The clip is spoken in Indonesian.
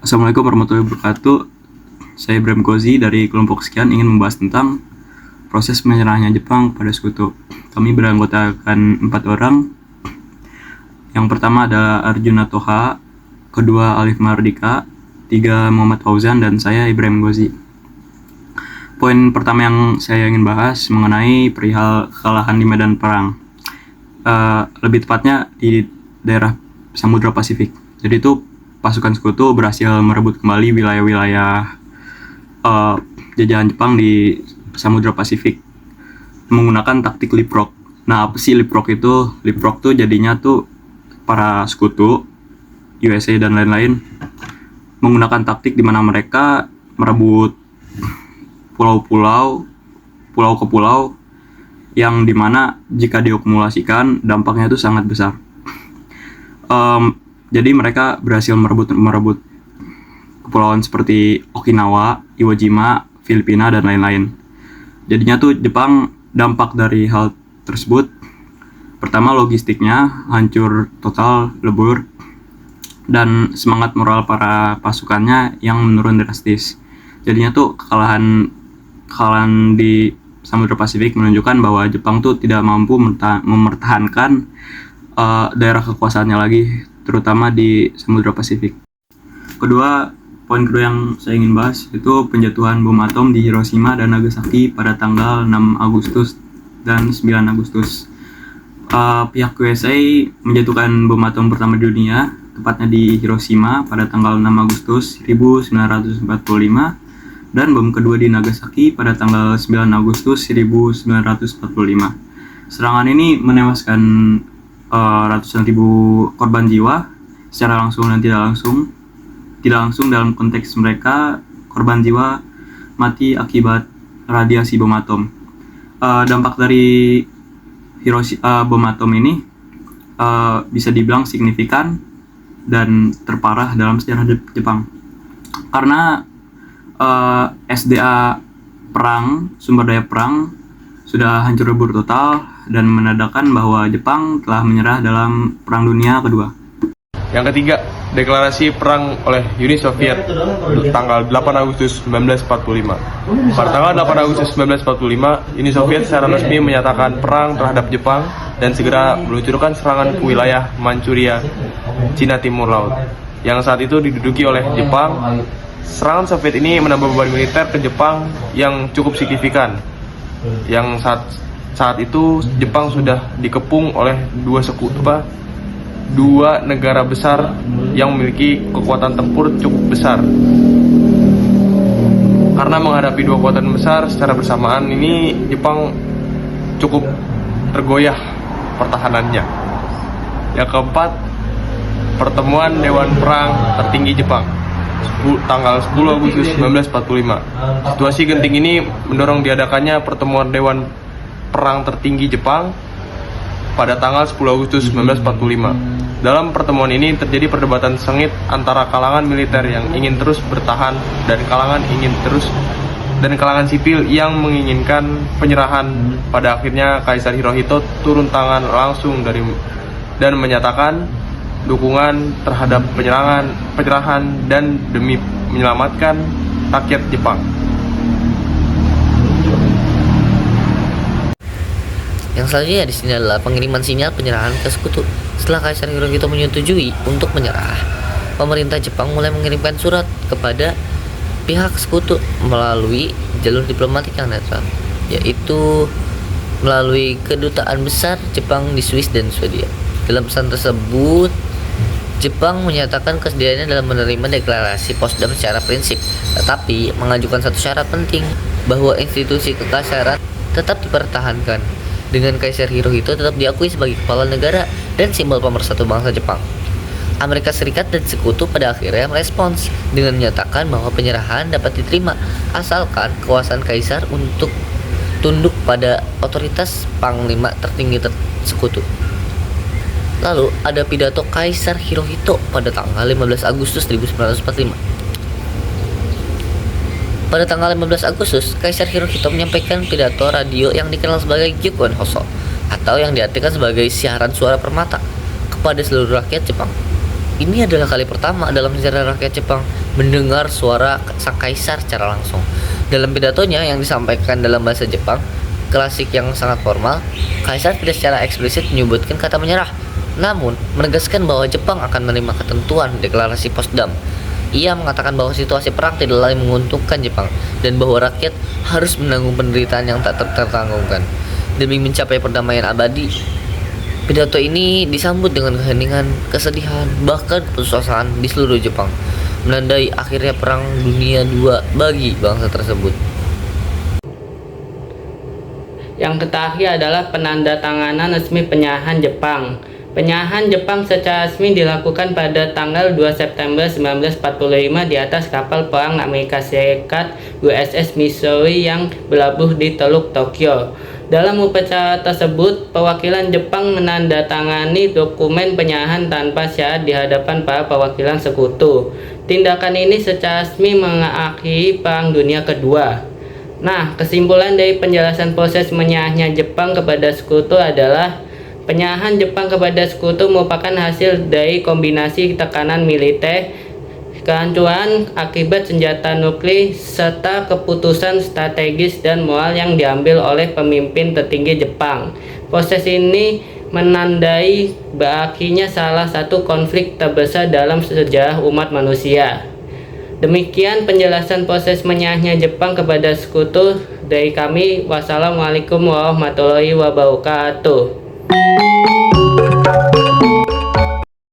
Assalamualaikum warahmatullahi wabarakatuh. Saya Ibrahim Gozi dari kelompok sekian ingin membahas tentang proses menyerahnya Jepang pada sekutu. Kami beranggotakan 4 orang. Yang pertama ada Arjuna Toha, kedua Alif Mardika, 3 Muhammad Fauzan, dan saya Ibrahim Gozi. Poin pertama yang saya ingin bahas mengenai perihal kekalahan di medan perang. Lebih tepatnya di daerah Samudra Pasifik. Jadi itu pasukan sekutu berhasil merebut kembali wilayah-wilayah jajahan Jepang di Samudra Pasifik menggunakan taktik leapfrog. Nah, apa sih leapfrog itu? Leapfrog tuh jadinya tuh para sekutu USA dan lain-lain menggunakan taktik di mana mereka merebut pulau-pulau, pulau ke pulau yang dimana jika diakumulasikan dampaknya itu sangat besar. Jadi mereka berhasil merebut kepulauan seperti Okinawa, Iwo Jima, Filipina, dan lain-lain. Jadinya tuh Jepang dampak dari hal tersebut. Pertama, logistiknya hancur total, lebur, dan semangat moral para pasukannya yang menurun drastis. Jadinya tuh kekalahan di Samudra Pasifik menunjukkan bahwa Jepang tuh tidak mampu mempertahankan daerah kekuasaannya lagi, terutama di Samudra Pasifik. Poin kedua yang saya ingin bahas itu penjatuhan bom atom di Hiroshima dan Nagasaki pada tanggal 6 Agustus dan 9 Agustus. Pihak USA menjatuhkan bom atom pertama di dunia, tepatnya di Hiroshima pada tanggal 6 Agustus 1945, dan bom kedua di Nagasaki pada tanggal 9 Agustus 1945. Serangan ini menewaskan ratusan ribu korban jiwa secara langsung dan tidak langsung dalam konteks mereka korban jiwa mati akibat radiasi bom atom. Dampak dari bom atom ini bisa dibilang signifikan dan terparah dalam sejarah Jepang karena SDA perang, sumber daya perang sudah hancur lebur total dan menandakan bahwa Jepang telah menyerah dalam Perang Dunia Kedua. Yang ketiga, deklarasi perang oleh Uni Soviet tanggal 8 Agustus 1945. Pada tanggal 8 Agustus 1945, Uni Soviet secara resmi menyatakan perang terhadap Jepang dan segera meluncurkan serangan ke wilayah Manchuria, Cina Timur Laut, yang saat itu diduduki oleh Jepang. Serangan Soviet ini menambah beban militer ke Jepang yang cukup signifikan. Yang saat itu Jepang sudah dikepung oleh dua negara besar yang memiliki kekuatan tempur cukup besar. Karena menghadapi dua kekuatan besar secara bersamaan ini, Jepang cukup tergoyah pertahanannya. Yang keempat, pertemuan Dewan Perang Tertinggi Jepang tanggal 10 Agustus 1945. Situasi genting ini mendorong diadakannya pertemuan Dewan Perang Tertinggi Jepang pada tanggal 10 Agustus 1945. Dalam pertemuan ini terjadi perdebatan sengit antara kalangan militer yang ingin terus bertahan dan kalangan sipil yang menginginkan penyerahan. Pada akhirnya Kaisar Hirohito turun tangan langsung dan menyatakan dukungan terhadap penyerahan dan demi menyelamatkan rakyat Jepang. Yang selanjutnya di sini adalah pengiriman sinyal penyerahan ke sekutu. Setelah Kaisar Hirohito menyetujui untuk menyerah, pemerintah Jepang mulai mengirimkan surat kepada pihak sekutu melalui jalur diplomatik yang netral, yaitu melalui kedutaan besar Jepang di Swiss dan Swedia. Dalam pesan tersebut, Jepang menyatakan kesediaannya dalam menerima deklarasi Potsdam secara prinsip, tetapi mengajukan satu syarat penting, bahwa institusi kekaisaran tetap dipertahankan, dengan Kaisar Hirohito tetap diakui sebagai kepala negara dan simbol pemersatu bangsa Jepang. Amerika Serikat dan sekutu pada akhirnya merespons dengan menyatakan bahwa penyerahan dapat diterima asalkan kekuasaan kaisar untuk tunduk pada otoritas panglima tertinggi sekutu. Lalu ada pidato Kaisar Hirohito pada tanggal 15 Agustus 1945. Pada tanggal 15 Agustus, Kaisar Hirohito menyampaikan pidato radio yang dikenal sebagai Gyuken Hoso, atau yang diartikan sebagai siaran suara permata kepada seluruh rakyat Jepang. Ini adalah kali pertama dalam sejarah rakyat Jepang mendengar suara sang kaisar secara langsung. Dalam pidatonya yang disampaikan dalam bahasa Jepang klasik yang sangat formal, kaisar tidak secara eksplisit menyebutkan kata menyerah, namun menegaskan bahwa Jepang akan menerima ketentuan deklarasi Potsdam. Ia mengatakan bahwa situasi perang tidak lagi menguntungkan Jepang dan bahwa rakyat harus menanggung penderitaan yang tak tertanggungkan demi mencapai perdamaian abadi. Pidato ini disambut dengan keheningan, kesedihan, bahkan keputusasaan di seluruh Jepang, menandai akhirnya Perang Dunia II bagi bangsa tersebut. Yang terakhir adalah penandatanganan resmi penyahan Jepang. Penyahan Jepang secara resmi dilakukan pada tanggal 2 September 1945 di atas kapal perang Amerika Serikat USS Missouri yang berlabuh di Teluk Tokyo. Dalam upacara tersebut, perwakilan Jepang menandatangani dokumen penyahan tanpa syarat di hadapan para perwakilan sekutu. Tindakan ini secara resmi mengakhiri Perang Dunia Kedua. Nah, kesimpulan dari penjelasan proses menyahnya Jepang kepada sekutu adalah penyahan Jepang kepada sekutu merupakan hasil dari kombinasi tekanan militer, kehancuran akibat senjata nuklir, serta keputusan strategis dan moral yang diambil oleh pemimpin tertinggi Jepang. Proses ini menandai berakhirnya salah satu konflik terbesar dalam sejarah umat manusia. Demikian penjelasan proses menyahnya Jepang kepada sekutu dari kami. Wassalamualaikum warahmatullahi wabarakatuh.